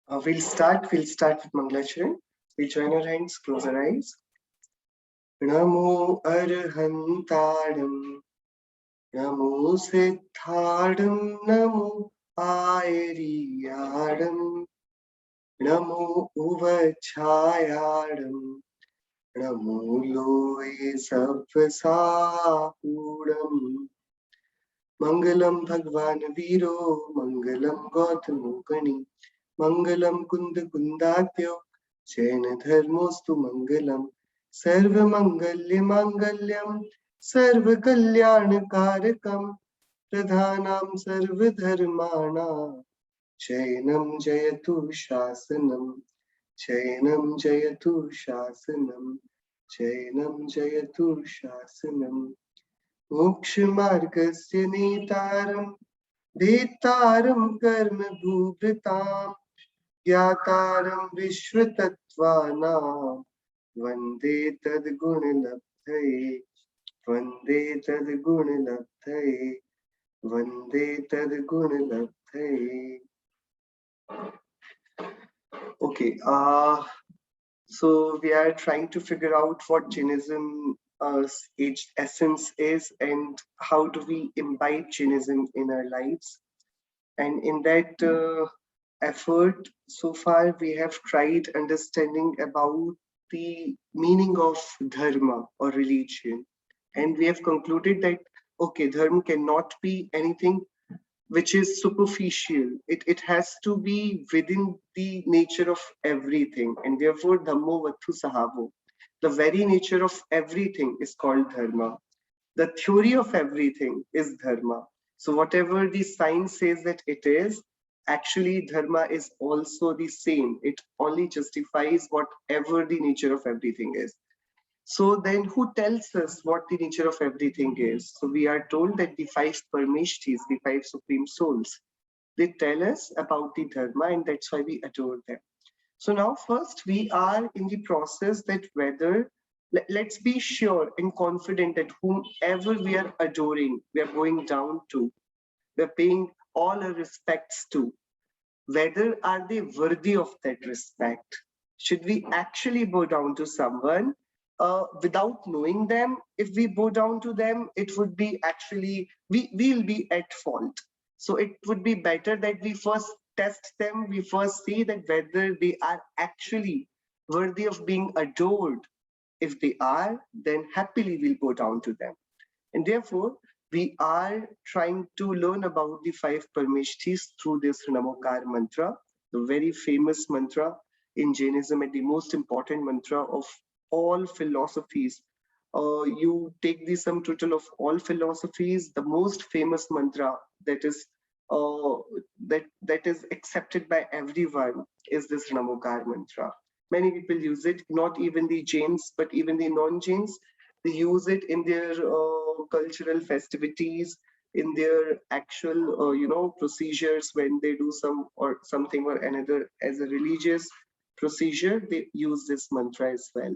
We'll start with Mangalacharan. We'll join our hands, close our eyes. Namo Arhantadam, Namo Siddhadam, Namo Airiyadam, Namo Uvachayadam, Namo Loe Sapsahudam. Mangalam Bhagwan Viro, Mangalam Gautamukani, Mangalam Kunda Kundatyo, Jaina Dharmostu Mangalam, Sarva Mangalya Mangalyam, Sarva Kalyana Karakam, Pradhanam Sarva Dharmana, Jainam Jayatu Shasanam, Jainam Jayatu Shasanam, Jainam Jayatu Shasanam. मोक्षमार्गस्य नेतारं भेत्तारं कर्मभूभृतां ज्ञातारं विश्वतत्त्वानां वन्दे तद्गुणलब्धये वन्दे तद्गुणलब्धये वन्दे तद्गुणलब्धये. Okay, so we are trying to figure out what Jainism its essence is and how do we imbibe Jainism in our lives. And in that effort, so far we have tried understanding about the meaning of dharma or religion. And we have concluded that, okay, dharma cannot be anything which is superficial. It has to be within the nature of everything. And therefore, Dhammo Vattu Sahavo, the very nature of everything is called dharma. The theory of everything is dharma. So whatever the science says that it is, actually dharma is also the same. It only justifies whatever the nature of everything is. So then who tells us what the nature of everything is? So we are told that the five Parameshthies, the five supreme souls, they tell us about the dharma, and that's why we adore them. So now first we are in the process that whether, let's be sure and confident that whomever we are adoring, we are going down to, we are paying all our respects to, whether are they worthy of that respect? Should we actually bow down to someone without knowing them? If we bow down to them, it would be actually, we'll be at fault. So it would be better that we first test them, we first see that whether they are actually worthy of being adored. If they are, then happily we'll go down to them. And therefore, we are trying to learn about the five Parameshthis through this Namokar mantra, the very famous mantra in Jainism and the most important mantra of all philosophies. You take the sum total of all philosophies, the most famous mantra that is that is accepted by everyone is this Namokar mantra. Many people use it, not even the Jains, but even the non-Jains. They use it in their cultural festivities, in their actual, procedures when they do something or another as a religious procedure. They use this mantra as well.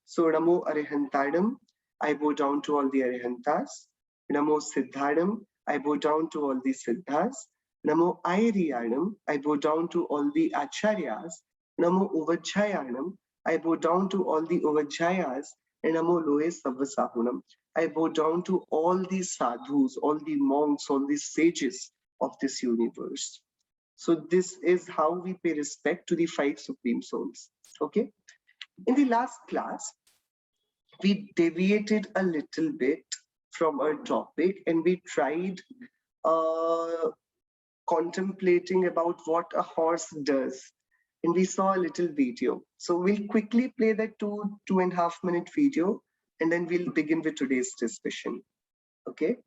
So Namo Arihantadam, I bow down to all the Arihantas. Namo Siddhadam, I bow down to all the Siddhas. Namo Airiyanam, I bow down to all the Acharyas. Namo Uvachayanam, I bow down to all the Uvachayas. And Namo Loe Savasahunam, I bow down to all the sadhus, all the monks, all the sages of this universe. So this is how we pay respect to the five supreme souls. Okay. In the last class, we deviated a little bit from our topic and we tried contemplating about what a horse does. And we saw a little video. So we'll quickly play that 2.5 minute video, and then we'll begin with today's discussion. Okay.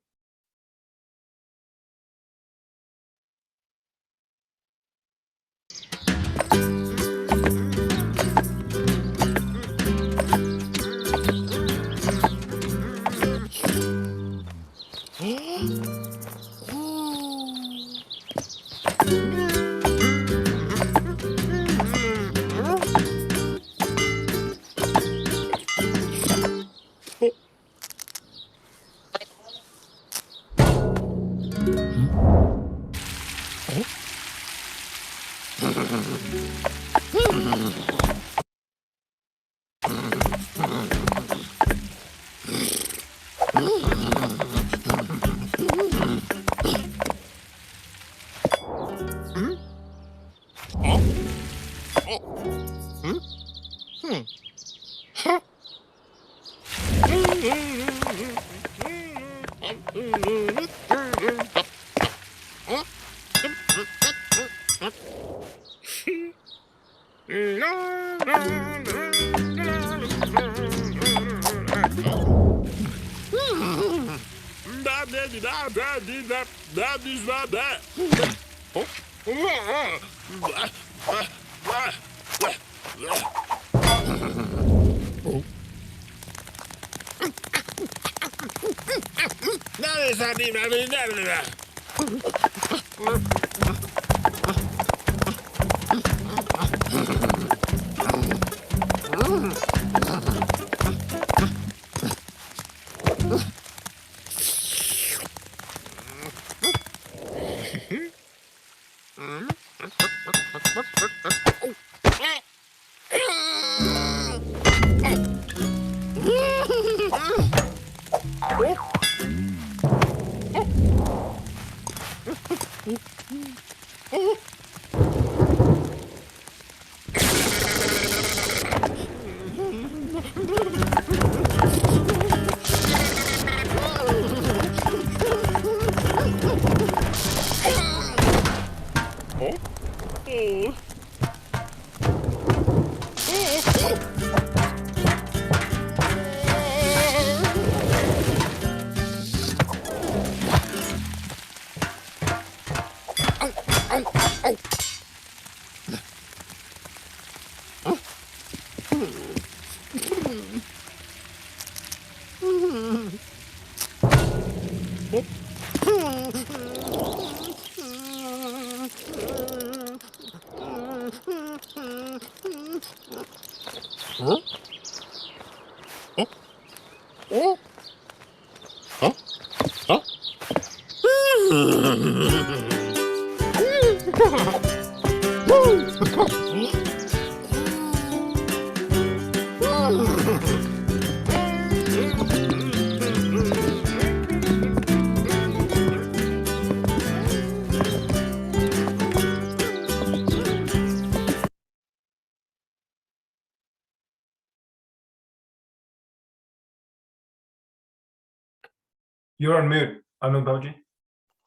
You're on mute, Anubhavji.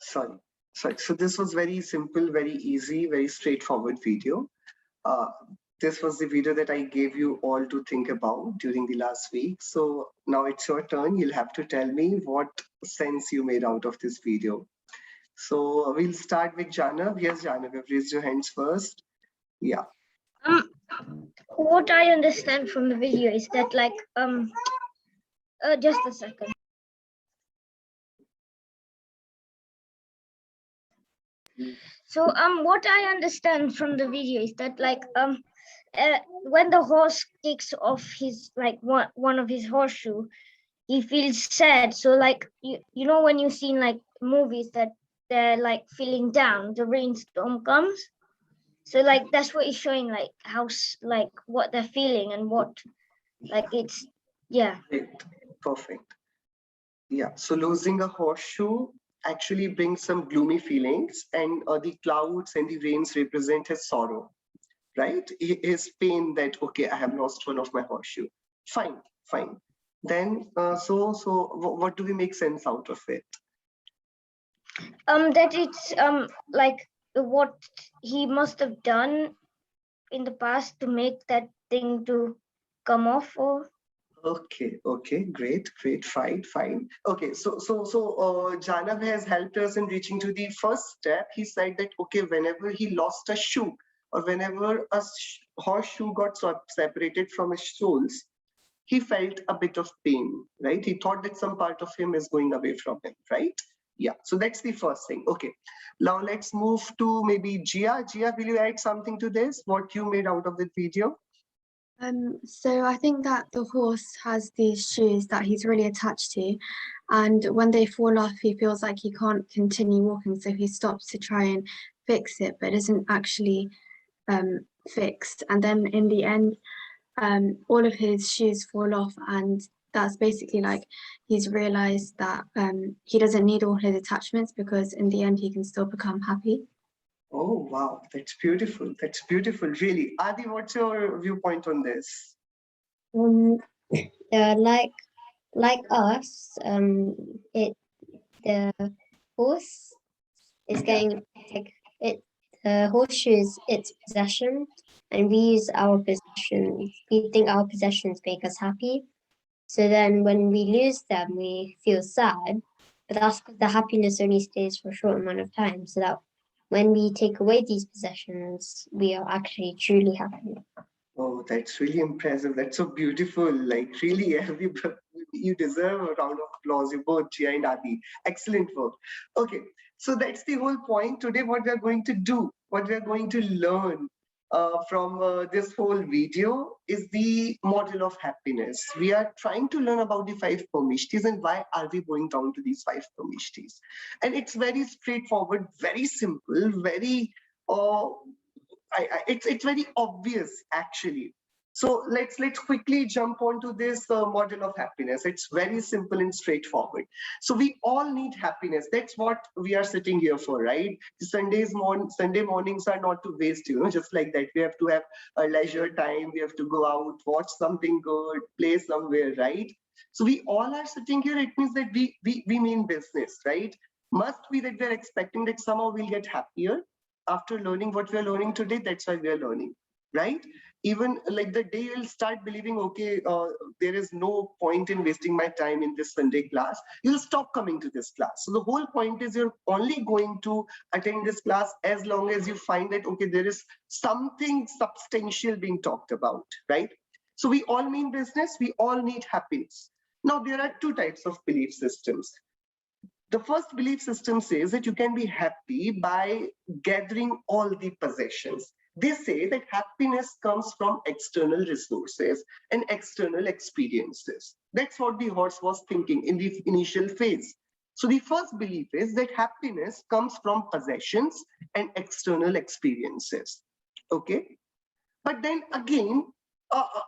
Sorry. So this was very simple, very easy, very straightforward video. This was the video that I gave you all to think about during the last week. So now it's your turn. You'll have to tell me what sense you made out of this video. So we'll start with Janav. Yes, Janav, you've raised your hands first. Yeah. What I understand from the video is that just a second. So what I understand from the video is that when the horse takes off his one of his horseshoe, he feels sad. So you know when you see movies that they're feeling down, the rainstorm comes. So that's what it's showing, how what they're feeling and what it's yeah. Perfect. Yeah. So losing a horseshoe actually brings some gloomy feelings, and the clouds and the rains represent his sorrow, right? His pain that, okay, I have lost one of my horseshoe. Fine, fine. Then, what do we make sense out of it? That it's what he must have done in the past to make that thing to come off. Or Okay, great, fine. Okay, so Janav has helped us in reaching to the first step. He said that, okay, whenever he lost a shoe or whenever a horseshoe got separated from his soles, he felt a bit of pain, right? He thought that some part of him is going away from him, right? Yeah, so that's the first thing. Okay, now let's move to maybe Gia. Gia, will you add something to this? What you made out of the video? So I think that the horse has these shoes that he's really attached to, and when they fall off, he feels like he can't continue walking, so he stops to try and fix it, but doesn't actually fixed, and then in the end all of his shoes fall off, and that's basically like he's realized that he doesn't need all his attachments, because in the end he can still become happy. Oh, wow, that's beautiful. That's beautiful, really. Adi, what's your viewpoint on this? Like us, the horse is getting the horseshoe is its possession, and we use our possessions. We think our possessions make us happy. So then when we lose them, we feel sad. But that's because the happiness only stays for a short amount of time. So that when we take away these possessions, we are actually truly happy. Oh, that's really impressive. That's so beautiful. Like, really, you deserve a round of applause. You both, Jia and Adi. Excellent work. Okay, so that's the whole point. Today, what we are going to do, what we are going to learn from this whole video is the model of happiness. We are trying to learn about the five Parameshthies and why are we going down to these five Parameshthies. And it's very straightforward, very simple, very it's very obvious actually. So let's quickly jump onto this model of happiness. It's very simple and straightforward. So we all need happiness. That's what we are sitting here for, right? Sunday mornings are not to waste, just like that. We have to have a leisure time. We have to go out, watch something good, play somewhere, right? So we all are sitting here. It means that we mean business, right? Must be that we're expecting that somehow we'll get happier after learning what we are learning today. That's why we are learning, right? Even like the day you'll start believing, okay, there is no point in wasting my time in this Sunday class, you'll stop coming to this class. So the whole point is you're only going to attend this class as long as you find that, okay, there is something substantial being talked about, right? So we all mean business, we all need happiness. Now, there are two types of belief systems. The first belief system says that you can be happy by gathering all the possessions. They say that happiness comes from external resources and external experiences. That's what the horse was thinking in the initial phase. So the first belief is that happiness comes from possessions and external experiences. Okay? But then again,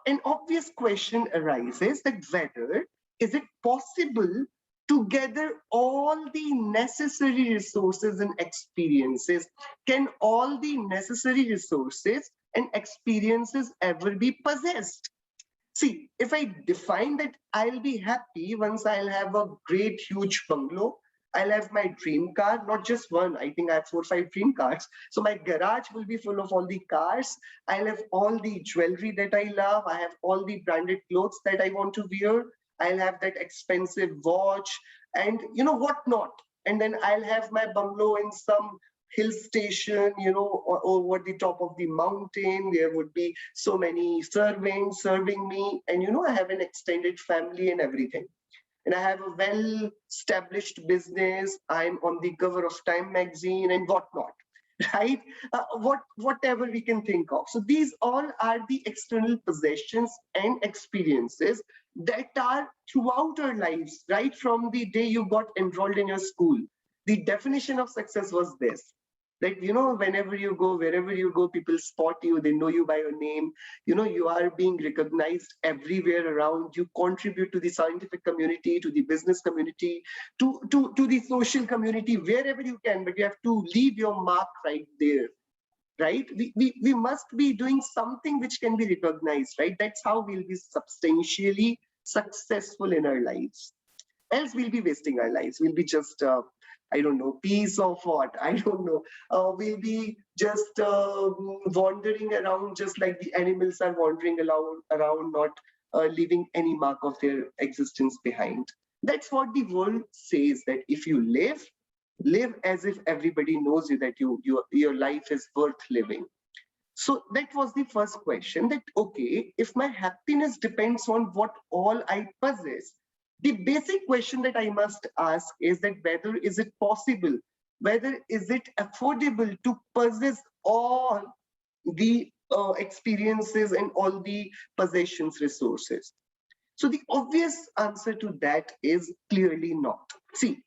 an obvious question arises that whether is it possible to gather all the necessary resources and experiences? Can all the necessary resources and experiences ever be possessed? See, if I define that I'll be happy once I'll have a great, huge bungalow, I'll have my dream car, not just one. I think I have 4 or 5 dream cars. So my garage will be full of all the cars. I'll have all the jewelry that I love. I have all the branded clothes that I want to wear. I'll have that expensive watch and what not. And then I'll have my bungalow in some hill station, over the top of the mountain. There would be so many servants serving me. And, I have an extended family and everything. And I have a well-established business. I'm on the cover of Time magazine and whatnot, right? Whatever we can think of. So these all are the external possessions and experiences that are throughout our lives, right from the day you got enrolled in your school. The definition of success was this, that, whenever you go, wherever you go, people spot you, they know you by your name, you are being recognized everywhere around, you contribute to the scientific community, to the business community, to the social community, wherever you can, but you have to leave your mark right there, right? We must be doing something which can be recognized, right? That's how we'll be substantially successful in our lives. Else we'll be wasting our lives. We'll be just I don't know, piece of what, I don't know. We'll be just wandering around just like the animals are wandering around, not leaving any mark of their existence behind. That's what the world says, that if you live as if everybody knows you, that your life is worth living. So that was the first question, that, okay, if my happiness depends on what all I possess, the basic question that I must ask is that whether is it possible, whether is it affordable to possess all the experiences and all the possessions, resources? So the obvious answer to that is clearly not. See,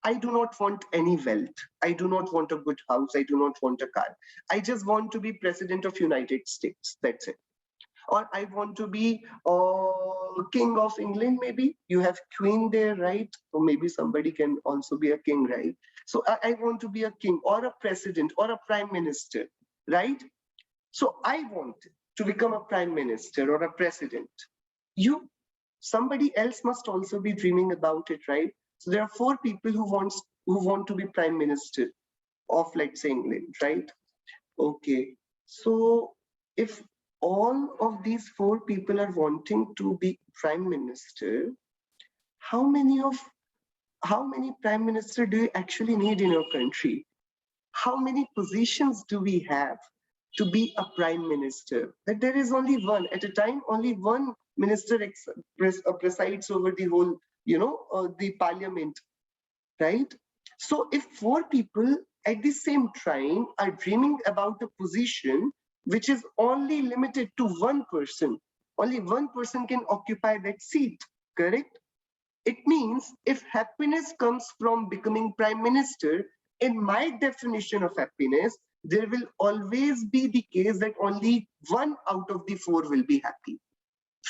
I do not want any wealth. I do not want a good house. I do not want a car. I just want to be president of United States. That's it. Or I want to be king of England, maybe. You have queen there, right? Or maybe somebody can also be a king, right? So I want to be a king or a president or a prime minister, right? So I want to become a prime minister or a president. Somebody else must also be dreaming about it, right? So there are 4 people who want to be prime minister of, let's say, England, right? Okay. So if all of these 4 people are wanting to be prime minister, how many prime minister do you actually need in your country? How many positions do we have to be a prime minister? That there is only one at a time. Only one minister presides over the whole, the parliament, right? So if 4 people at the same time are dreaming about a position which is only limited to one person, only one person can occupy that seat, correct? It means if happiness comes from becoming prime minister, in my definition of happiness, there will always be the case that only 1 out of the 4 will be happy.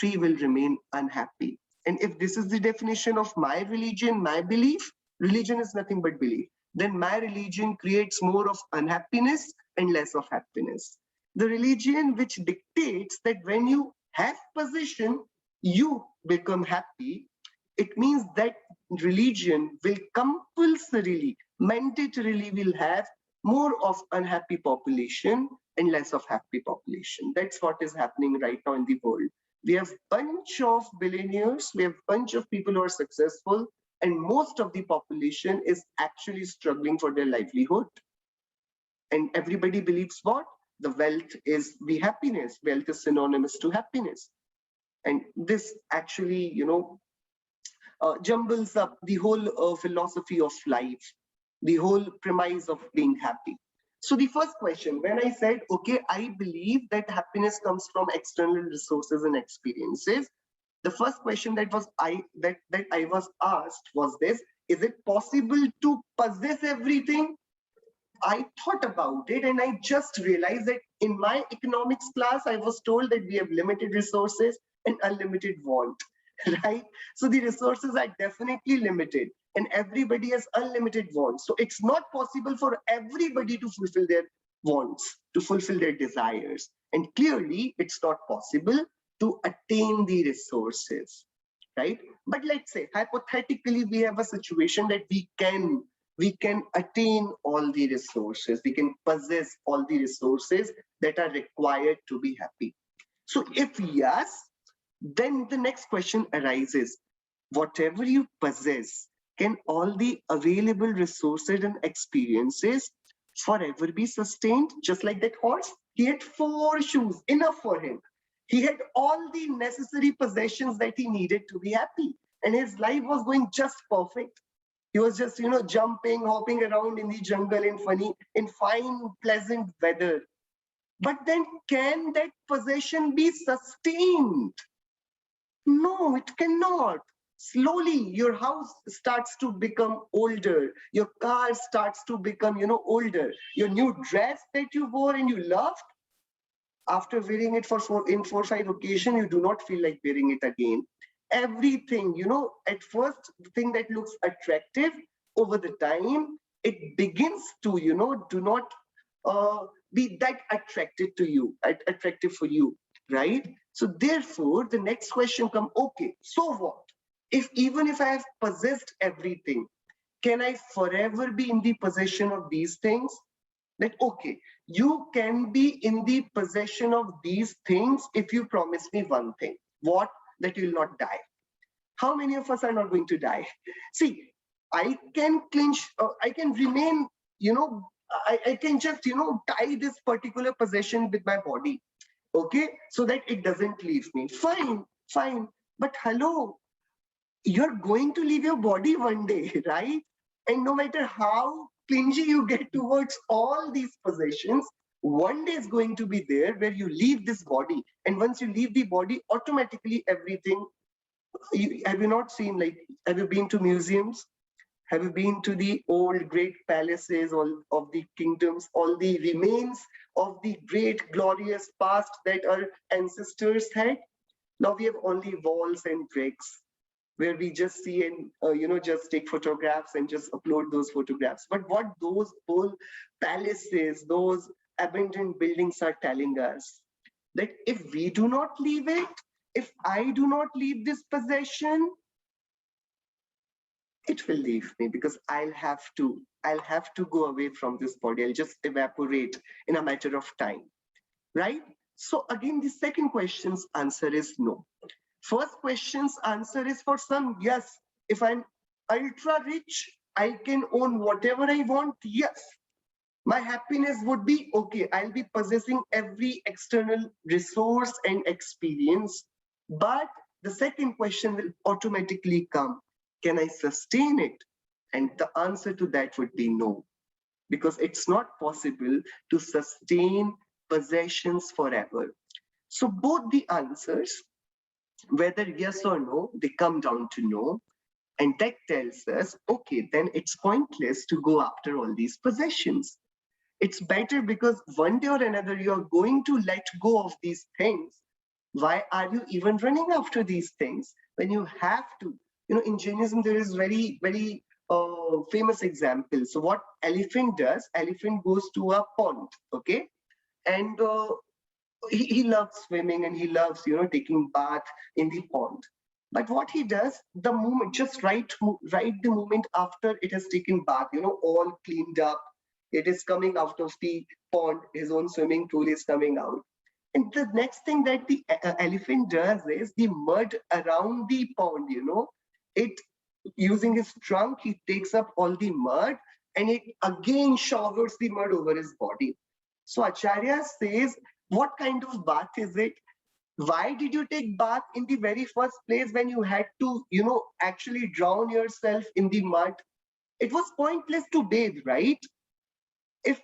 3 will remain unhappy. And if this is the definition of my religion, my belief, religion is nothing but belief, then my religion creates more of unhappiness and less of happiness. The religion which dictates that when you have possession, you become happy, it means that religion will compulsorily, mandatorily will have more of unhappy population and less of happy population. That's what is happening right now in the world. We have bunch of billionaires, we have bunch of people who are successful, and most of the population is actually struggling for their livelihood. And everybody believes what? The wealth is the happiness. Wealth is synonymous to happiness. And this actually, jumbles up the whole philosophy of life, the whole premise of being happy. So the first question, when I said, okay, I believe that happiness comes from external resources and experiences, the first question that I was asked was this: is it possible to possess everything? I thought about it and I just realized that in my economics class, I was told that we have limited resources and unlimited want, right? So the resources are definitely limited and everybody has unlimited wants. So it's not possible for everybody to fulfill their wants, to fulfill their desires. And clearly it's not possible to attain the resources, right? But let's say hypothetically, we have a situation that we can attain all the resources, we can possess all the resources that are required to be happy. So if yes, then the next question arises: whatever you possess, can all the available resources and experiences forever be sustained? Just like that horse, he had 4 shoes, enough for him. He had all the necessary possessions that he needed to be happy, and his life was going just perfect. He was just, jumping, hopping around in the jungle in fine, pleasant weather. But then can that possession be sustained? No, it cannot. Slowly, your house starts to become older. Your car starts to become, older. Your new dress that you wore and you loved, after wearing it for 4 or 5 occasions, you do not feel like wearing it again. Everything, at first, the thing that looks attractive, over the time, it begins to, do not be that attractive for you, right? So therefore, the next question comes, okay, so what? Even if I have possessed everything, can I forever be in the possession of these things? That, okay, you can be in the possession of these things if you promise me one thing. What? That you will not die. How many of us are not going to die? See, I can I can remain, I can just, tie this particular possession with my body, okay, so that it doesn't leave me. Fine. But hello, you're going to leave your body one day, right? And no matter how clingy you get towards all these possessions, one day is going to be there where you leave this body. And once you leave the body, automatically everything, have you not seen, have you been to museums? Have you been to the old great palaces, all of the kingdoms, all the remains of the great glorious past that our ancestors had? Now we have only walls and bricks where we just see and just take photographs and just upload those photographs. But what those old palaces, those abandoned buildings are telling us, that if we do not leave it, if I do not leave this possession, it will leave me, because I'll have to go away from this body. I'll just evaporate in a matter of time, right? So again, the second question's answer is no. First question's answer is for some, yes. If I'm ultra rich, I can own whatever I want, yes. My happiness would be okay. I'll be possessing every external resource and experience. But the second question will automatically come, can I sustain it? And the answer to that would be no, because it's not possible to sustain possessions forever. So both the answers, whether yes or no, they come down to no. And that tells us, okay, then it's pointless to go after all these possessions. It's better, because one day or another you're going to let go of these things. Why are you even running after these things when you have to? In Jainism, there is very, very famous example. So what elephant does, elephant goes to a pond, okay? And he loves swimming, and he loves, taking bath in the pond. But what he does, the moment, just right the moment after it has taken bath, all cleaned up, it is coming out of the pond, his own swimming pool is coming out. And the next thing that the elephant does is the mud around the pond, it, using his trunk, he takes up all the mud and it again showers the mud over his body. So Acharya says, what kind of bath is it? Why did you take bath in the very first place when you had to, actually drown yourself in the mud? It was pointless to bathe, right? If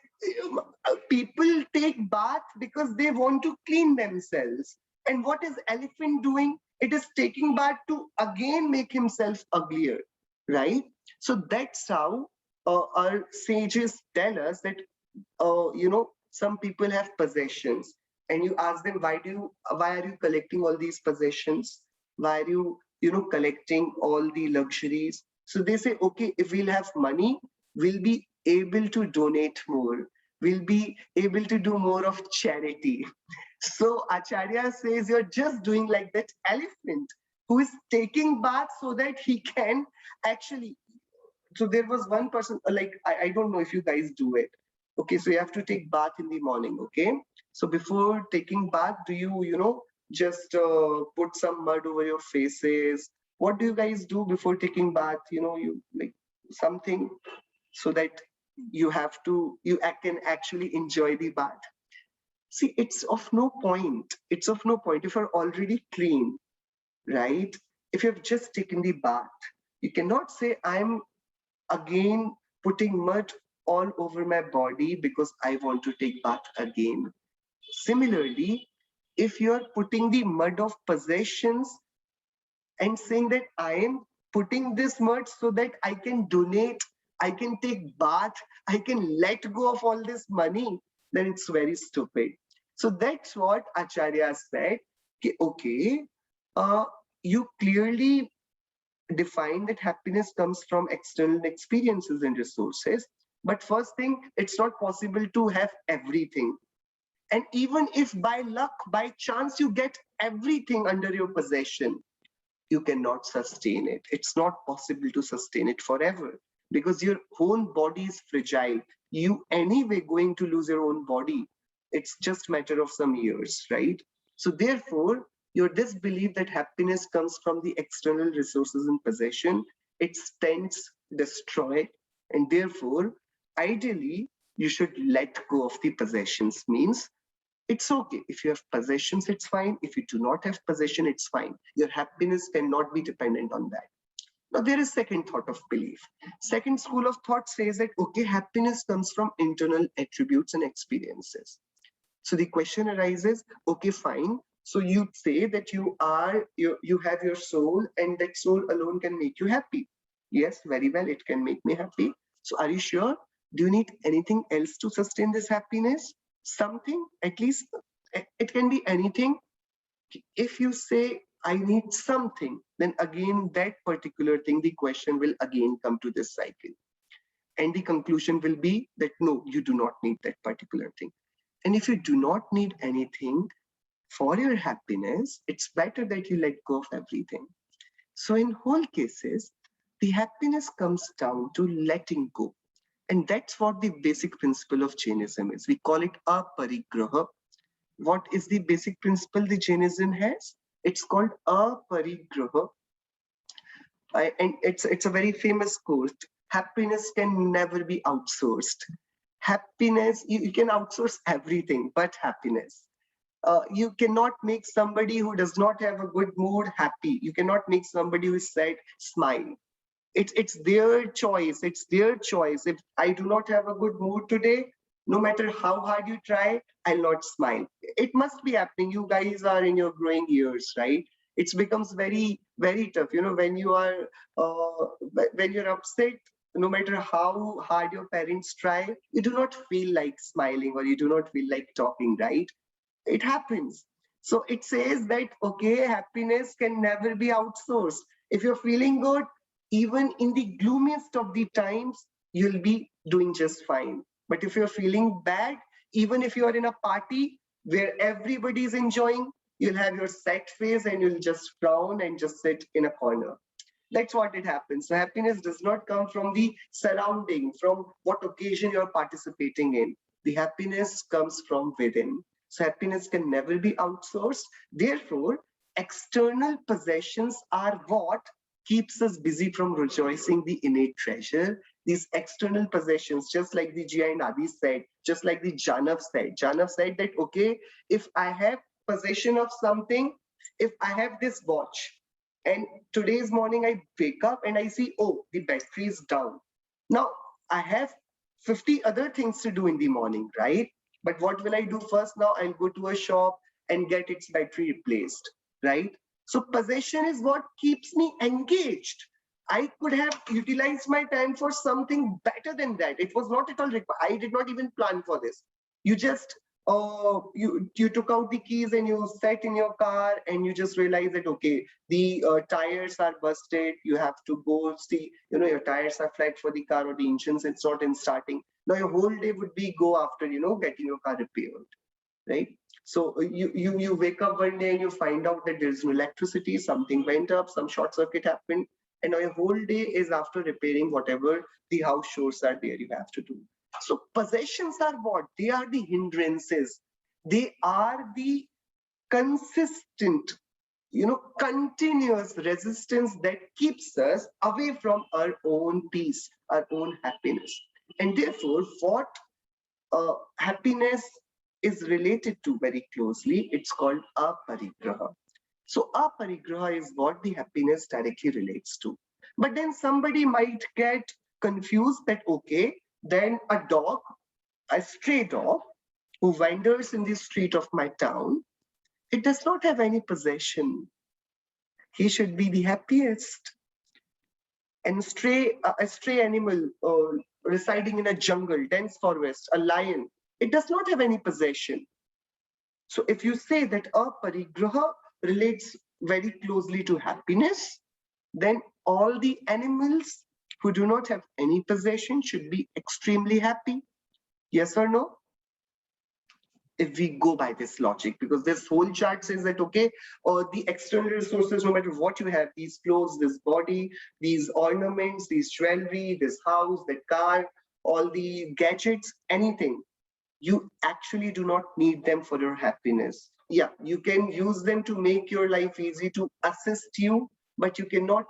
people take bath because they want to clean themselves, and what is elephant doing? It is taking bath to again make himself uglier, right? So that's how our sages tell us that some people have possessions, and you ask them, why are you collecting all these possessions? Why are you collecting all the luxuries? So they say, okay, if we'll have money, we'll be able to donate more, we'll be able to do more of charity. So Acharya says, you're just doing like that elephant who is taking bath so that he can actually. So there was one person, like, I don't know if you guys do it. Okay, so you have to take bath in the morning, okay? So before taking bath, do you, just put some mud over your faces? What do you guys do before taking bath? You like something so that you can actually enjoy the bath. See, it's of no point. It's of no point if you're already clean, right? If you've just taken the bath, you cannot say, I'm again putting mud all over my body because I want to take bath again. Similarly, if you're putting the mud of possessions and saying that I am putting this mud so that I can donate, I can take bath, I can let go of all this money, then it's very stupid. So that's what Acharya said. Okay, you clearly define that happiness comes from external experiences and resources. But first thing, it's not possible to have everything. And even if by luck, by chance, you get everything under your possession, you cannot sustain it. It's not possible to sustain it forever, because your own body is fragile. You anyway going to lose your own body. It's just a matter of some years, right? So therefore, your disbelief that happiness comes from the external resources and possession, it tends to destroy. And therefore, ideally, you should let go of the possessions. Means it's okay. If you have possessions, it's fine. If you do not have possession, it's fine. Your happiness cannot be dependent on that. Now, there is second thought of belief. Second school of thought says that, okay, happiness comes from internal attributes and experiences. So the question arises, okay, fine. So you say that you have your soul, and that soul alone can make you happy. Yes, very well, it can make me happy. So are you sure? Do you need anything else to sustain this happiness? Something, at least it can be anything. If you say, I need something, then again, that particular thing, the question will again come to this cycle. And the conclusion will be that no, you do not need that particular thing. And if you do not need anything for your happiness, it's better that you let go of everything. So in whole cases, the happiness comes down to letting go. And that's what the basic principle of Jainism is. We call it Aparigraha. What is the basic principle the Jainism has? It's called Aparigraha. And it's a very famous quote. Happiness can never be outsourced. Happiness, you can outsource everything but happiness. You cannot make somebody who does not have a good mood happy. You cannot make somebody who is sad smile. It's their choice. It's their choice. If I do not have a good mood today, no matter how hard you try, I'll not smile. It must be happening. You guys are in your growing years, right? It becomes very, very tough. You know, when you are when you're upset, no matter how hard your parents try, you do not feel like smiling or you do not feel like talking, right? It happens. So it says that, okay, happiness can never be outsourced. If you're feeling good, even in the gloomiest of the times, you'll be doing just fine. But if you're feeling bad, even if you're in a party where everybody's enjoying, you'll have your sad face and you'll just frown and just sit in a corner. That's what it happens. So happiness does not come from the surrounding, from what occasion you're participating in. The happiness comes from within. So happiness can never be outsourced. Therefore, external possessions are what keeps us busy from rejoicing the innate treasure. These external possessions, just like the Jia and Adi said, just like the Janav said that, okay, if I have possession of something, if I have this watch, and today's morning I wake up and I see, oh, the battery is down. Now, I have 50 other things to do in the morning, right? But what will I do first now? I'll go to a shop and get its battery replaced, right? So possession is what keeps me engaged. I could have utilized my time for something better than that. It was not at all required. I did not even plan for this. You just you took out the keys and you sat in your car and you just realized that, okay, the tires are busted. You have to go see, your tires are flat for the car or the engines, it's not in starting. Now your whole day would be go after, getting your car repaired, right? So you wake up one day and you find out that there's no electricity, something went up, some short circuit happened, and now your whole day is after repairing whatever the house chores are there you have to do. So possessions are what? They are the hindrances. They are the consistent, continuous resistance that keeps us away from our own peace, our own happiness. And therefore, what happiness is related to very closely, it's called aparigraha. So aparigraha is what the happiness directly relates to. But then somebody might get confused that, okay, then a stray dog who wanders in the street of my town, it does not have any possession. He should be the happiest. And a stray animal residing in a jungle, dense forest, a lion, it does not have any possession. So if you say that aparigraha relates very closely to happiness, then all the animals who do not have any possession should be extremely happy. Yes or no? If we go by this logic, because this whole chart says that, okay, the external resources, no matter what you have, these clothes, this body, these ornaments, these jewelry, this house, that car, all the gadgets, anything, you actually do not need them for your happiness. Yeah, you can use them to make your life easy, to assist you, but you cannot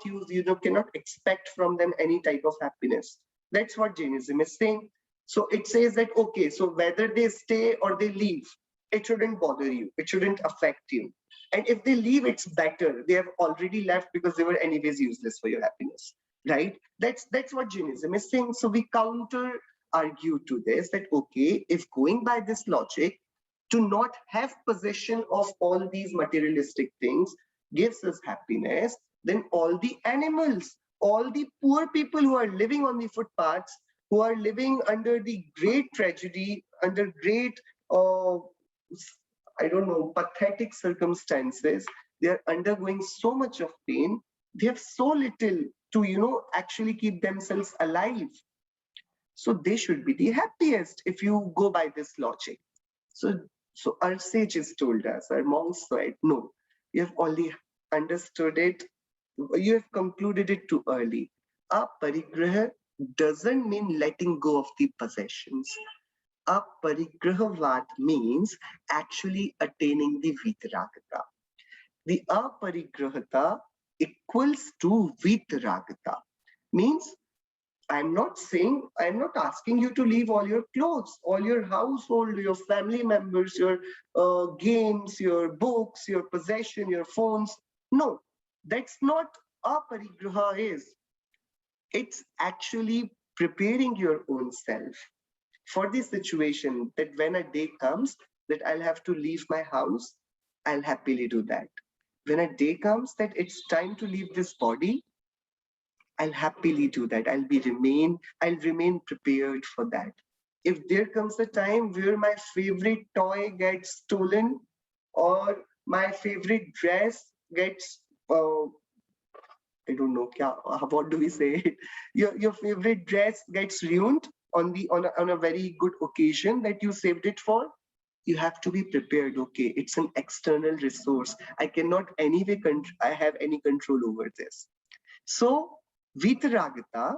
expect from them any type of happiness. That's what Jainism is saying. So it says that, okay, so whether they stay or they leave, it shouldn't bother you. It shouldn't affect you. And if they leave, it's better. They have already left because they were anyways useless for your happiness, right? That's what Jainism is saying. So we counter argue to this that, okay, if going by this logic, to not have possession of all these materialistic things gives us happiness, then all the animals all the poor people who are living on the footpaths, who are living under the great tragedy, under great, I don't know, pathetic circumstances. They are undergoing so much of pain. They have so little to, actually keep themselves alive. So they should be the happiest if you go by this logic. So our sages told us, our monks said, no, you have only understood it, you have concluded it too early. Aparigrah doesn't mean letting go of the possessions. Aparigrahavat means actually attaining the vitragata. The aparigrahata equals to vitragata. Means I'm not asking you to leave all your clothes, all your household, your family members, your games, your books, your possession, your phones. No, that's not aparigraha is. It's actually preparing your own self for the situation that when a day comes that I'll have to leave my house, I'll happily do that. When a day comes that it's time to leave this body, I'll happily do that. I'll remain prepared for that. If there comes a time where my favorite toy gets stolen or my favorite dress gets, I don't know, what do we say? Your favorite dress gets ruined on a very good occasion that you saved it for, you have to be prepared. Okay, it's an external resource. I cannot anyway I have any control over this. So vitaragata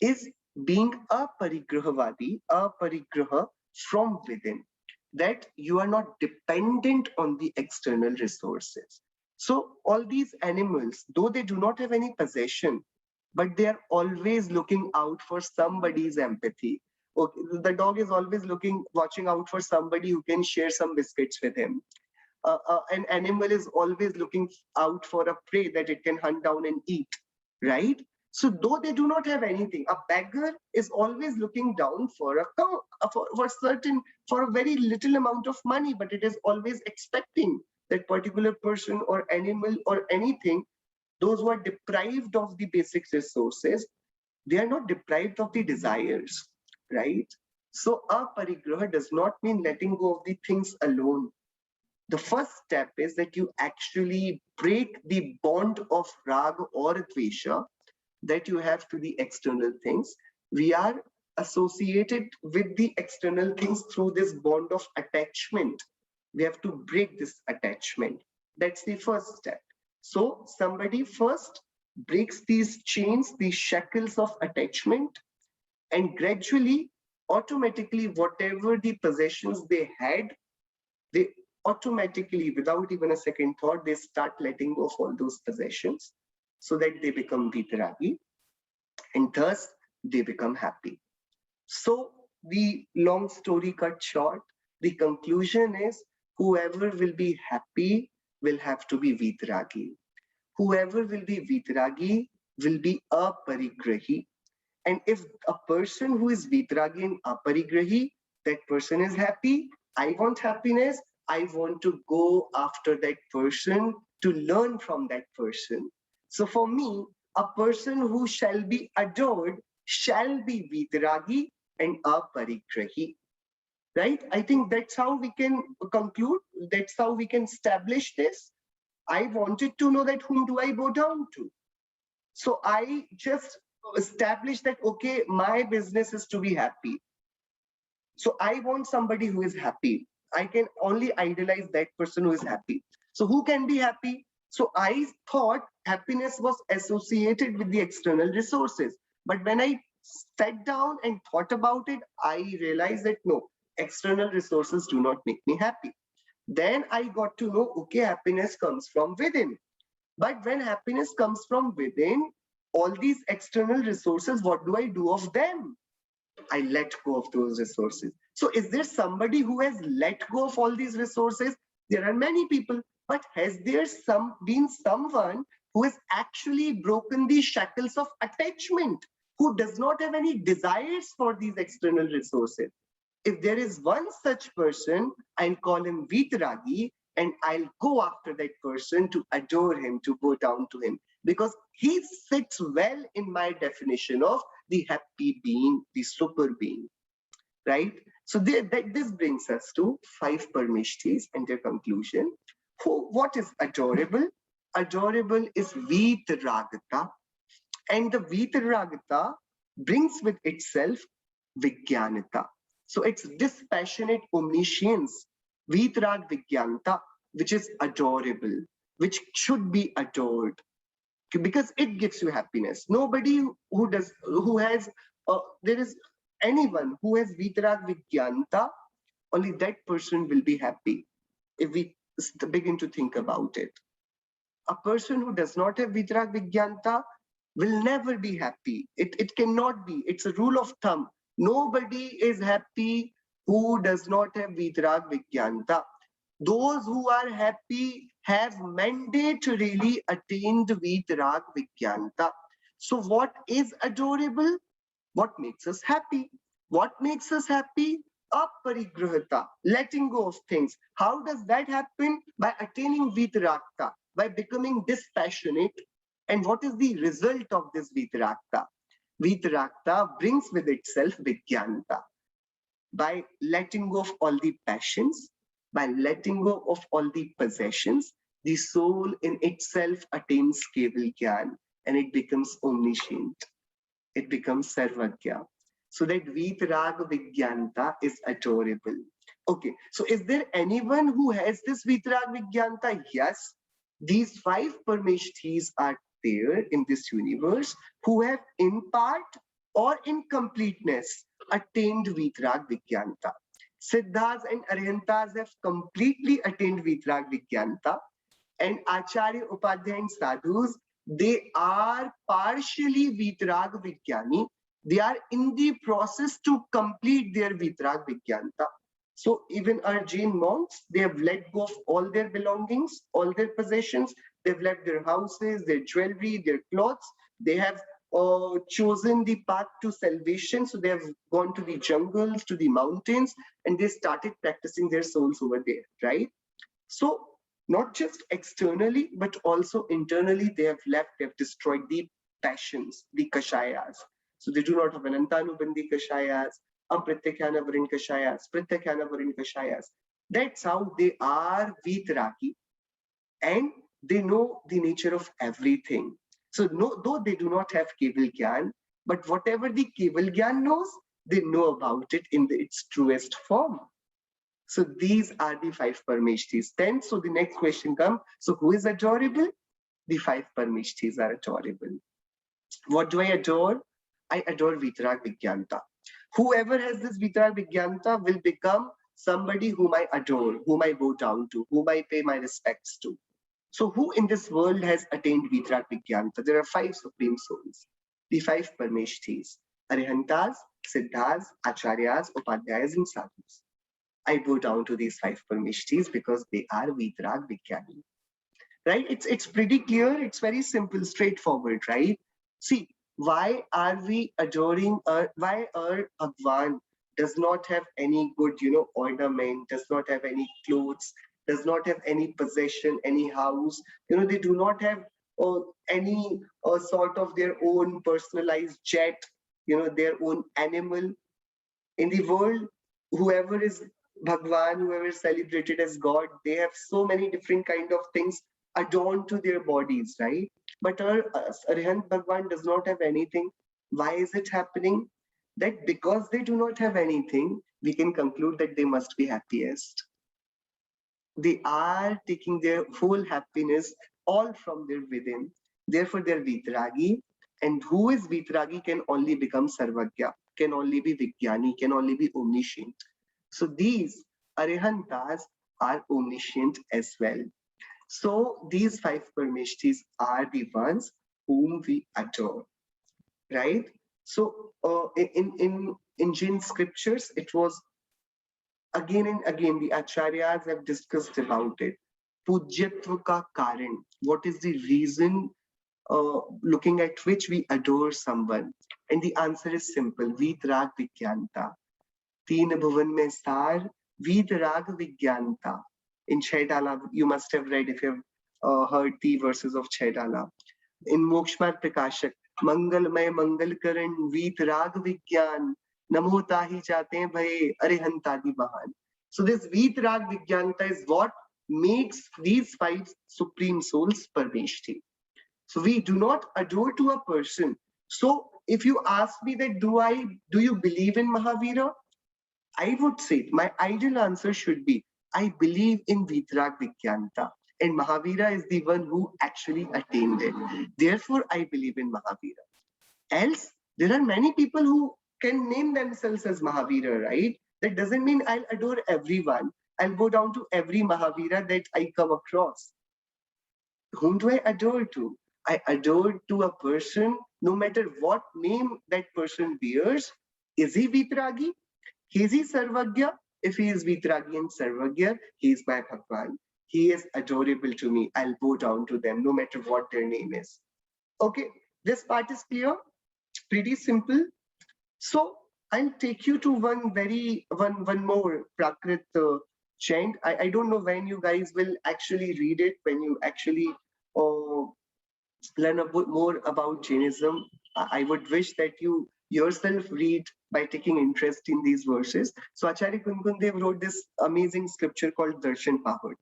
is being a parigrahavadi, a parigraha from within, that you are not dependent on the external resources. So all these animals, though they do not have any possession, but they are always looking out for somebody's empathy. Okay, the dog is always watching out for somebody who can share some biscuits with him. An animal is always looking out for a prey that it can hunt down and eat, right? So though they do not have anything, a beggar is always looking down for a very little amount of money, but it is always expecting that particular person or animal or anything. Those who are deprived of the basic resources, they are not deprived of the desires, right? So aparigraha does not mean letting go of the things alone. The first step is that you actually break the bond of raga or dvesha that you have to the external things. We are associated with the external things through this bond of attachment. We have to break this attachment. That's the first step. So somebody first breaks these chains, these shackles of attachment, and gradually, automatically, whatever the possessions they had, they automatically, without even a second thought, they start letting go of all those possessions so that they become vitaragi, and thus they become happy. So the long story cut short, the conclusion is whoever will be happy will have to be vitaragi. Whoever will be vitaragi will be aparigrahi. And if a person who is vitaragi and aparigrahi, that person is happy, I want happiness, I want to go after that person to learn from that person. So for me, a person who shall be adored shall be vitaragi and aparigrahi. Right? I think that's how we can conclude. That's how we can establish this. I wanted to know that whom do I bow down to? So I just established that, okay, my business is to be happy. So I want somebody who is happy. I can only idolize that person who is happy. So who can be happy? So I thought happiness was associated with the external resources. But when I sat down and thought about it, I realized that no, external resources do not make me happy. Then I got to know, okay, happiness comes from within. But when happiness comes from within, all these external resources, what do I do of them? I let go of those resources. So is there somebody who has let go of all these resources? There are many people, but has there been someone who has actually broken the shackles of attachment, who does not have any desires for these external resources? If there is one such person, I'll call him Vitaragi, and I'll go after that person to adore him, to go down to him. because he fits well in my definition of the happy being, the super being, right? So this brings us to five Parameshthies and their conclusion. What is adorable? Adorable is Vitragata, and the Vitragata brings with itself Vigyanata. So it's dispassionate omniscience, Vitrag Vigyanata, which is adorable, which should be adored, because it gives you happiness. Nobody there is anyone who has Vitrag Vigyanata, only that person will be happy if we begin to think about it. A person who does not have Vitrag Vigyanata will never be happy. It cannot be. It's a rule of thumb. Nobody is happy who does not have Vitrag Vigyanata. Those who are happy have mandatorily attained Vitrag Vigyanata. So what is adorable? What makes us happy? What makes us happy? Aparigrahata, letting go of things. How does that happen? By attaining Vitragta, by becoming dispassionate. And what is the result of this Vitragta? Vitragta brings with itself Vigyanata. By letting go of all the passions, by letting go of all the possessions, the soul in itself attains Keval Gyan, and it becomes omniscient. It becomes Sarvagya. So that Vitrag Vigyanata is adorable. Okay, so is there anyone who has this Vitrag Vigyanata? Yes, these five Parameshthies are there in this universe who have in part or in completeness attained Vitrag Vigyanata. Siddhas and Arhantas have completely attained Vitrag Vigyanata, and Acharya, Upadhyaya and Sadhus, they are partially Vitrag Vigyani. They are in the process to complete their Vitrag Vigyanata. So even our Jain monks, they have let go of all their belongings, all their possessions. They've left their houses, their jewelry, their clothes. They have chosen the path to salvation. So they have gone to the jungles, to the mountains, and they started practicing their souls over there, right? So not just externally, but also internally, they have left, they have destroyed the passions, the kashayas. So they do not have Anantanubandhi kashayas, Aprityakhyanavarin kashayas, Prityakhyanavarin kashayas. That's how they are Vitragi, and they know the nature of everything. So no, though they do not have Keval Gyan, but whatever the Keval Gyan knows, they know about it in its truest form. So these are the five Parameshthies. Then, so the next question comes, so who is adorable? The five Parameshthies are adorable. What do I adore? I adore Vitrag Vigyanata. Whoever has this Vitrag Vigyanata will become somebody whom I adore, whom I bow down to, whom I pay my respects to. So who in this world has attained Vitrag Vigyanata? There are five supreme souls, the five Parameshthies: Arihantas, Siddhas, Acharyas, Upadhyayas, and Sadhus. I bow down to these five Parameshthies because they are Vitrag Vigyani. Right? It's pretty clear. It's very simple, straightforward, right? See, why are we adoring why our Bhagwan does not have any good, ornament, does not have any clothes, does not have any possession, any house, they do not have any sort of their own personalized jet, their own animal. In the world, whoever is Bhagwan, whoever is celebrated as God, they have so many different kind of things adorned to their bodies, right? But our Arihant Bhagwan does not have anything. Why is it happening? That because they do not have anything, we can conclude that they must be happiest. They are taking their whole happiness all from their within. Therefore, they're Vitragi. And who is Vitragi can only become Sarvagya, can only be Vigyani, can only be omniscient. So these Arihantas are omniscient as well. So these five Parameshthies are the ones whom we adore, right? So in Jain scriptures, it was again and again the Acharyas have discussed about it. Pujyatva ka karan. What is the reason looking at which we adore someone? And the answer is simple: Vitrag Vigyanata. Teen Bhuvan mein sar, Vitrag Vigyanata. In Chaitala, you must have read if you have heard the verses of Chaitala. in Mokshmar Prakashak, Mangalmay Mangalkaran Veetrag Vigyan, Namo Tahi Chate Bhaye Arihantadi Bahan. So this Veetrag Vigyanata is what makes these five supreme souls Parameshthi. So we do not adore to a person. So if you ask me that do you believe in Mahavira? I would say my ideal answer should be I believe in Veetrag Vigyanata, and Mahavira is the one who actually attained it. Therefore, I believe in Mahavira. Else, there are many people who can name themselves as Mahavira, right? That doesn't mean I'll adore everyone. I'll go down to every Mahavira that I come across. Whom do I adore to? I adore to a person, no matter what name that person bears. Is he Vitragi? Is he Sarvagya? If he is Vitragi and Sarvagya, he is my Bhagwan. He is adorable to me. I'll bow down to them, no matter what their name is. Okay, this part is clear. Pretty simple. So I'll take you to one more Prakrit chant. I don't know when you guys will actually read it, when you actually learn a bit more about Jainism. I would wish that you yourself read by taking interest in these verses. So Acharya Kunkundev wrote this amazing scripture called Darshan Pahud.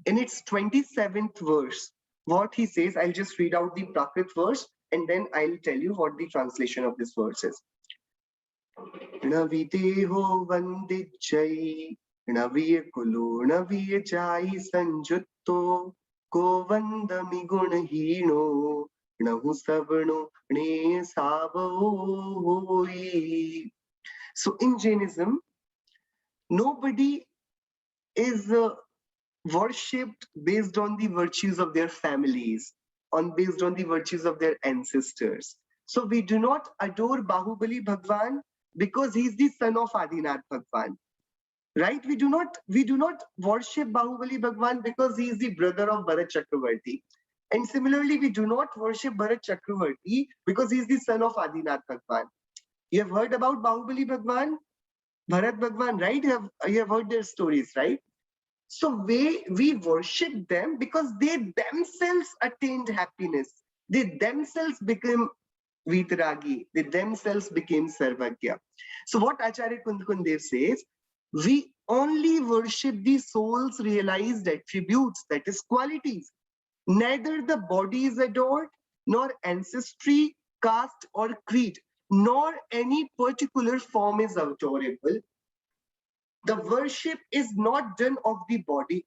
In its 27th verse, what he says, I'll just read out the Prakrit verse and then I'll tell you what the translation of this verse is. Navideho vandijai, naviye kulu, naviye chai sanjutto, ko vandami gunhino, nahu savano ne savoi. So in Jainism, nobody is worshipped based on the virtues of their families, based on the virtues of their ancestors. So we do not adore Bahubali Bhagwan because he is the son of Adinath Bhagwan, right? We do not worship Bahubali Bhagwan because he is the brother of Bharat Chakravarti. And similarly, we do not worship Bharat Chakravarti because he is the son of Adinath Bhagwan. You have heard about Bahubali Bhagwan, Bharat Bhagwan, right? You have heard their stories, right? So we worship them because they themselves attained happiness. They themselves became Vitragi. They themselves became Sarvagya. So what Acharya Kundev says, we only worship the soul's realized attributes, that is qualities. Neither the body is adored, nor ancestry, caste or creed, nor any particular form is adorable. The worship is not done of the body.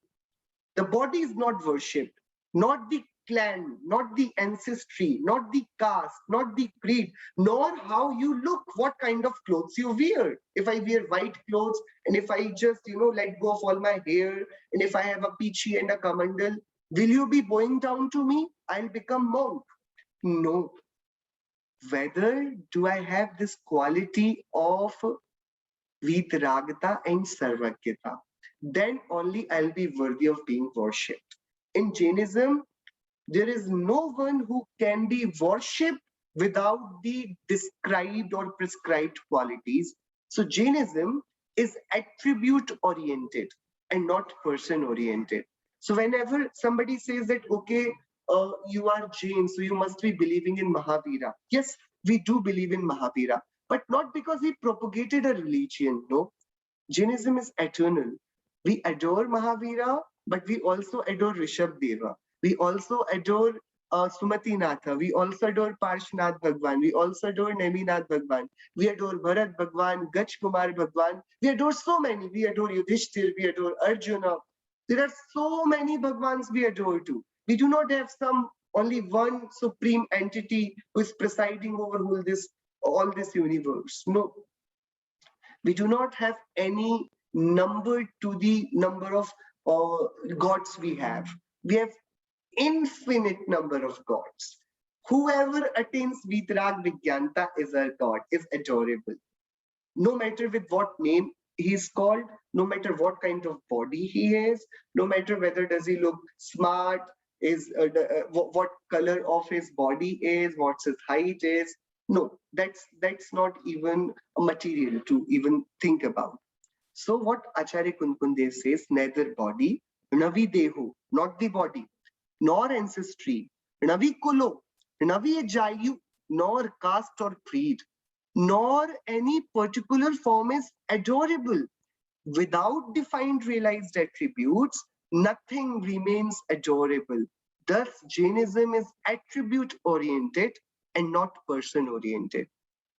The body is not worshipped, not the clan, not the ancestry, not the caste, not the creed, nor how you look, what kind of clothes you wear. If I wear white clothes and if I just, let go of all my hair, and if I have a peachy and a kamandal, will you be bowing down to me? I'll become monk. No. Whether do I have this quality of Vitragata and Sarvagyata, then only I'll be worthy of being worshipped. In Jainism, there is no one who can be worshipped without the described or prescribed qualities. So Jainism is attribute oriented and not person oriented. So whenever somebody says that, okay, you are Jain, so you must be believing in Mahavira. Yes, we do believe in Mahavira, but not because he propagated a religion. No, Jainism is eternal. We adore Mahavira, but we also adore Rishabh Deva. We also adore Sumati Natha. We also adore Parshnath Bhagwan. We also adore Neminath Bhagwan. We adore Bharat Bhagwan, Gach Kumar Bhagwan. We adore so many. We adore Yudhishthir. We adore Arjuna. There are so many Bhagwans we adore to. We do not have only one supreme entity who is presiding over all this universe. No. We do not have any number to the number of gods we have. We have infinite number of gods. Whoever attains Vitrag Vigyanata is our god, is adorable. No matter with what name he is called, no matter what kind of body he is, no matter whether does he look smart, what color of his body is, what's his height is. No, that's not even a material to even think about. So what Acharya Kunkundev says, neither body, navi dehu, not the body, nor ancestry, navi kulo, Navi Jayu, nor caste or creed, nor any particular form is adorable. Without defined realized attributes, nothing remains adorable. Thus, Jainism is attribute oriented and not person oriented.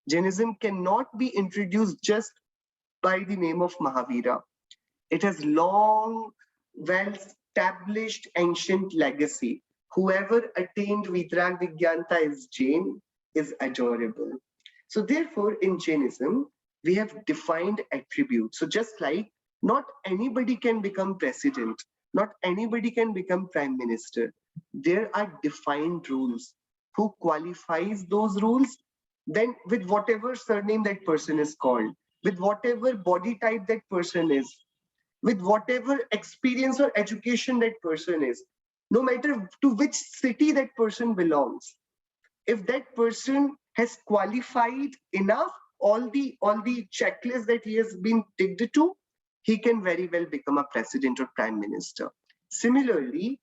Jainism cannot be introduced just by the name of Mahavira. It has long, well established ancient legacy. Whoever attained Vitrag Vigyanata is Jain is adorable. So, therefore, in Jainism, we have defined attributes. So, just like not anybody can become president, not anybody can become prime minister, there are defined rules. Who qualifies those rules? Then, with whatever surname that person is called, with whatever body type that person is, with whatever experience or education that person is, no matter to which city that person belongs, if that person has qualified enough all the checklists that he has been ticked to, he can very well become a president or prime minister. Similarly,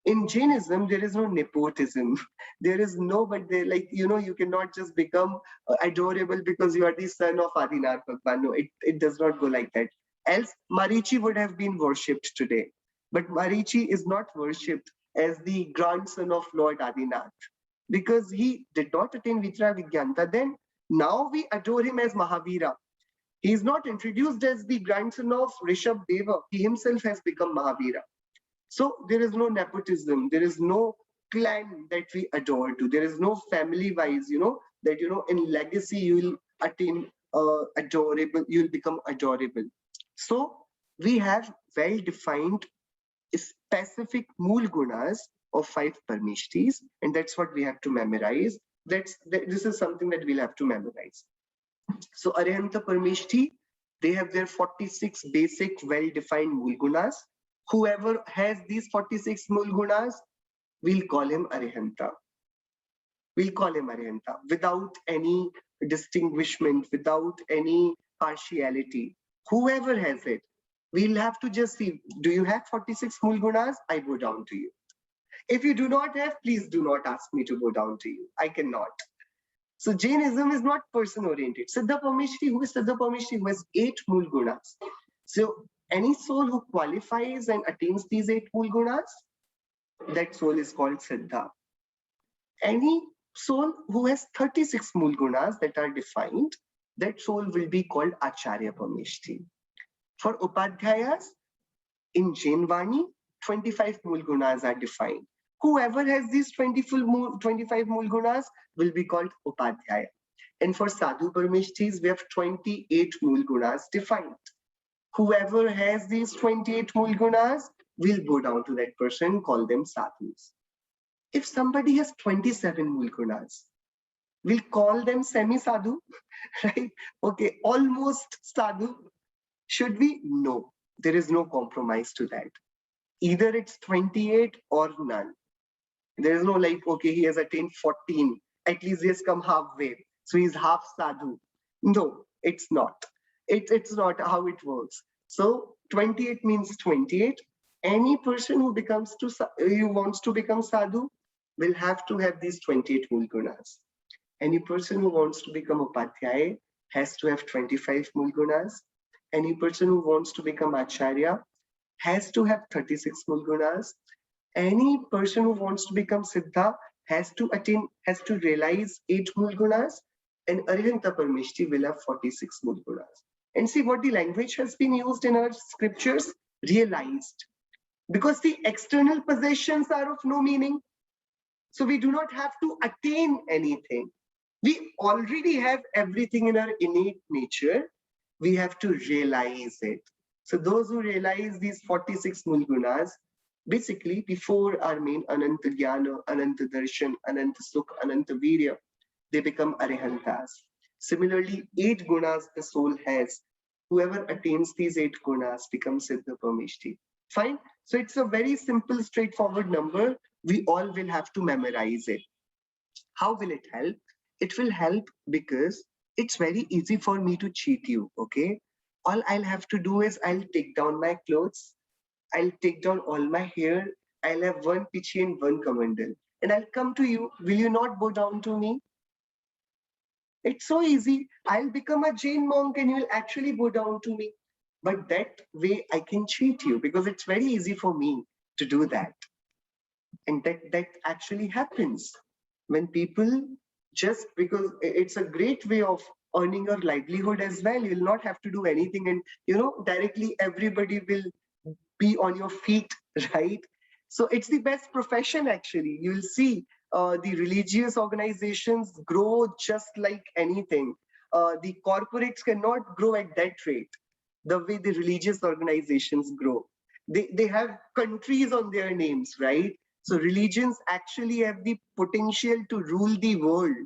in Jainism, there is no nepotism. There is no, but they like, you cannot just become adorable because you are the son of Adinath Bhagwan. No, it does not go like that. Else, Marichi would have been worshipped today. But Marichi is not worshipped as the grandson of Lord Adinath because he did not attain Vitra Vigyanta. Then now we adore him as Mahavira. He is not introduced as the grandson of Rishabh Deva. He himself has become Mahavira. So there is no nepotism, there is no clan that we adore to, there is no family wise, that in legacy you will attain adorable, you will become adorable. So we have well defined specific mool gunas of 5 Parameshthies, and that's what we have to memorize. This is something that we'll have to memorize. So Arihanta Parameshthi, they have their 46 basic well-defined mool gunas. Whoever has these 46 mool gunas, we'll call him Arihanta. We'll call him Arihanta without any distinguishment, without any partiality. Whoever has it, we'll have to just see, do you have 46 mool gunas? I bow down to you. If you do not have, please do not ask me to bow down to you. I cannot. So Jainism is not person-oriented. Siddha Parameshthi, who is Siddha Parameshthi? Who has 8 mool gunas. So any soul who qualifies and attains these 8 mool gunas, that soul is called Siddha. Any soul who has 36 mool gunas that are defined, that soul will be called Acharya Parameshthi. For Upadhyayas, in Jain Vani, 25 mool gunas are defined. Whoever has these 25 mool gunas will be called Upadhyaya. And for Sadhu Parameshthis, we have 28 mool gunas defined. Whoever has these 28 mool gunas will go down to that person, call them sadhus. If somebody has 27 mool gunas, we'll call them semi-sadhu, right? Okay, almost sadhu. Should we? No, there is no compromise to that. Either it's 28 or none. There is no like, okay, he has attained 14. At least he has come halfway. So he's half sadhu. No, it's not. It's not how it works. So 28 means 28. Any person who wants to become sadhu will have to have these 28 mool gunas. Any person who wants to become upadhyaya has to have 25 mool gunas. Any person who wants to become acharya has to have 36 mool gunas. Any person who wants to become siddha has to realize 8 mool gunas, and Arihanta Parameshthi will have 46 mool gunas. And see what the language has been used in our scriptures, realized. Because the external possessions are of no meaning. So we do not have to attain anything. We already have everything in our innate nature. We have to realize it. So those who realize these 46 mool gunas, basically before our main Ananta Jnana, Ananta Darshan, Ananta Sukh, Ananta Virya, they become Arihantas. Similarly, 8 gunas the soul has. Whoever attains these 8 gunas becomes Siddha Parameshthi. Fine. So it's a very simple, straightforward number. We all will have to memorize it. How will it help? It will help because it's very easy for me to cheat you, okay? All I'll have to do is I'll take down my clothes, I'll take down all my hair, I'll have one pichi and one kamandal, and I'll come to you. Will you not bow down to me? It's so easy. I'll become a Jain monk and you'll actually bow down to me. But that way I can cheat you because it's very easy for me to do that. And that actually happens when people, just because it's a great way of earning your livelihood as well. You'll not have to do anything, and directly everybody will be on your feet, right? So it's the best profession actually. You'll see the religious organizations grow just like anything. The corporates cannot grow at that rate, the way the religious organizations grow. They have countries on their names, right? So religions actually have the potential to rule the world.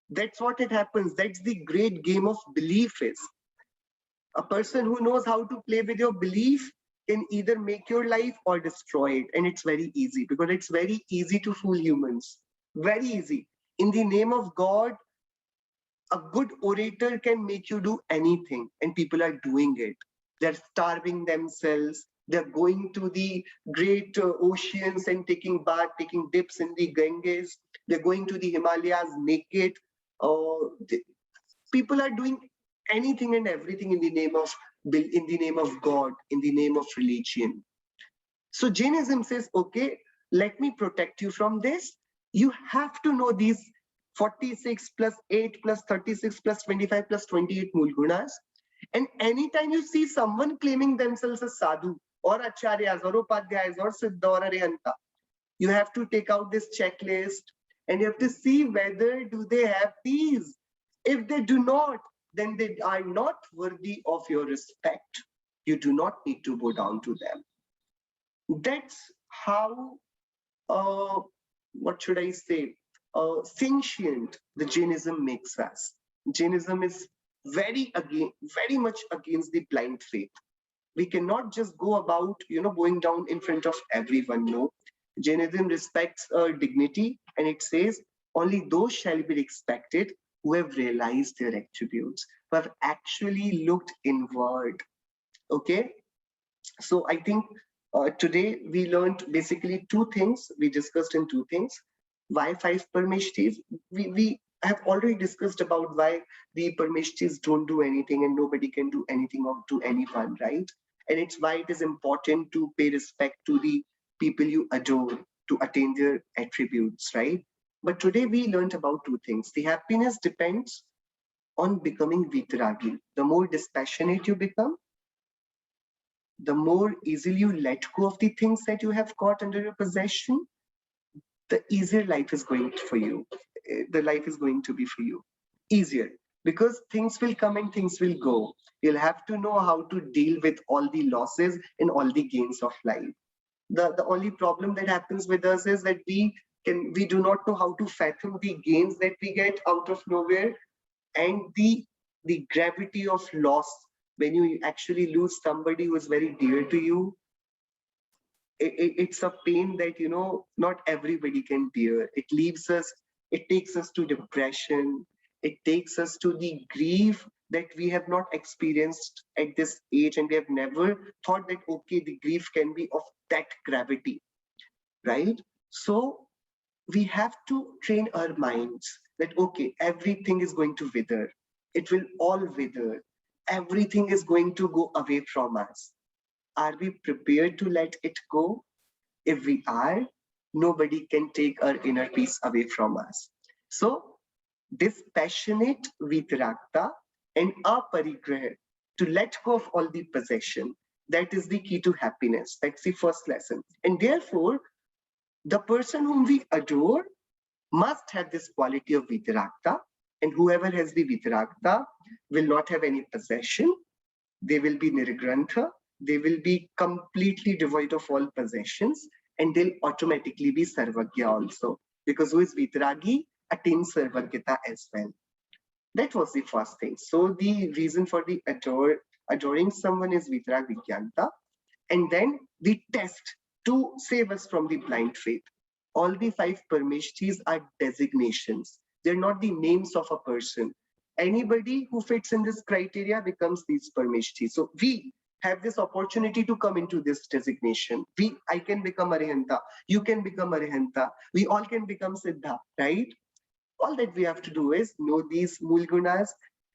That's what it happens. That's the great game of belief is. A person who knows how to play with your belief can either make your life or destroy it. And it's very easy because it's very easy to fool humans. Very easy. In the name of God, a good orator can make you do anything, and people are doing it. They're starving themselves. They're going to the great oceans and taking bath, taking dips in the Ganges. They're going to the Himalayas naked. People are doing anything and everything in the name of God, in the name of religion. So Jainism says, okay, let me protect you from this. You have to know these 46 plus 8 plus 36 plus 25 plus 28 Mulgunas. And anytime you see someone claiming themselves as sadhu or acharyas or upadhyayas or siddha or arihanta, you have to take out this checklist and you have to see whether do they have these. If they do not, then they are not worthy of your respect. You do not need to bow down to them. That's how, what should I say, sentient the Jainism makes us. Jainism is very much against the blind faith. We cannot just go about, going down in front of everyone. No, Jainism respects dignity, and it says only those shall be respected who have realized their attributes, who have actually looked inward. Okay, so I think today we learned basically two things. We discussed in two things. Why five Parameshthies? We have already discussed about why the Parameshthies don't do anything and nobody can do anything to anyone, right? And it's why it is important to pay respect to the people you adore, to attain their attributes, right? But today we learned about two things. The happiness depends on becoming Vitragi. The more dispassionate you become, the more easily you let go of the things that you have got under your possession, the easier life is going for you. The life is going to be for you easier, because things will come and things will go. You'll have to know how to deal with all the losses and all the gains of life. The only problem that happens with us is that we do not know how to fathom the gains that we get out of nowhere, and the gravity of loss when you actually lose somebody who is very dear to you. It's a pain that not everybody can bear. It leaves us, it takes us to depression, it takes us to the grief that we have not experienced at this age, and we have never thought that okay, the grief can be of that gravity, right? So we have to train our minds that okay, everything is going to wither, it will all wither, everything is going to go away from us. Are we prepared to let it go? If we are, nobody can take our inner peace away from us. So dispassionate vitaragta and aparigrah, to let go of all the possession, that is the key to happiness. That's the first lesson. And therefore, the person whom we adore must have this quality of vitaragta, and whoever has the vitaragta will not have any possession. They will be nirgrantha. They will be completely devoid of all possessions, and they'll automatically be sarvagya also, because who is vitragi attains sarvagyata as well. That was the first thing. So the reason for the adoring someone is vitrag vigyanata, and then the test to save us from the blind faith. All the five Parameshthies are designations. They're not the names of a person. Anybody who fits in this criteria becomes these Parameshthies. So we have this opportunity to come into this designation. I can become Arihanta, you can become Arihanta, we all can become Siddha, right? All that we have to do is know these Mool Gunas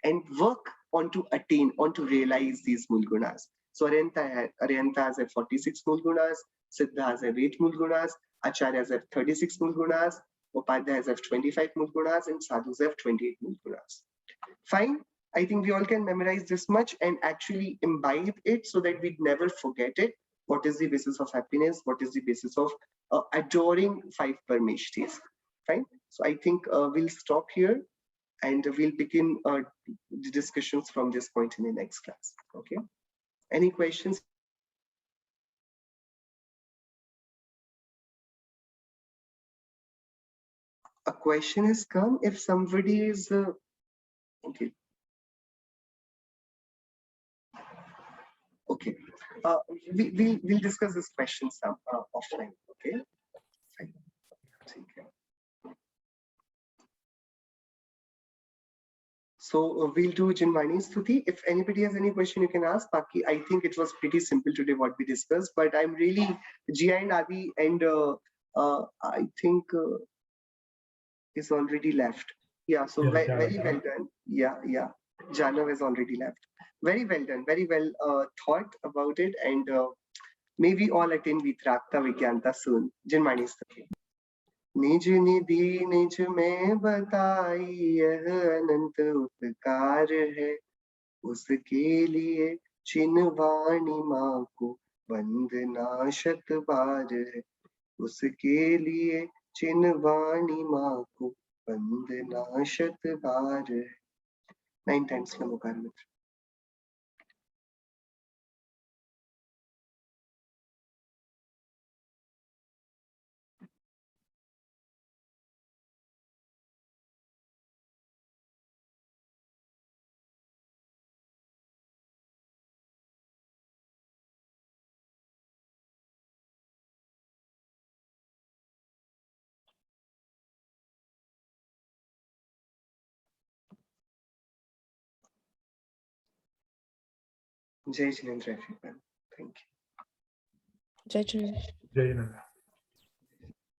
and work on to attain, on to realize these Mool Gunas. So Arihanta has 46 Mool Gunas, Siddha has 8 Mool Gunas, Acharyas have 36 Mool Gunas, Upadhyayas have 25 Mool Gunas, and Sadhus have 28 Mool Gunas. Fine. I think we all can memorize this much and actually imbibe it so that we never forget it. What is the basis of happiness? What is the basis of adoring five Parameshthis? Fine. So I think we'll stop here and we'll begin the discussions from this point in the next class. Okay. Any questions? A question has come if somebody is okay. Okay, we'll discuss this question some offline. Okay, fine. So we'll do Jinwani Stuti. If anybody has any question, you can ask. Baki, I think it was pretty simple today what we discussed, but I'm really Jia and Adi and I think is already left. Yeah, so Yeah, very well done. Yeah. Janav has already left. Very well done. Very well thought about it, and may we all attain Veetrag Vigyanata soon. Jinwani Stuti. निज निधि निज में बताई यह अनंत उपकार है, उसके लिए चिन्हवाणी माँ को वंदना शत बार है, उसके लिए चिन्हवाणी माँ को वंदना शत बार है. 9 times Namokar Mitra. Jai Jinendra everyone. Thank you. Jai Jinendra. Jai Jinendra.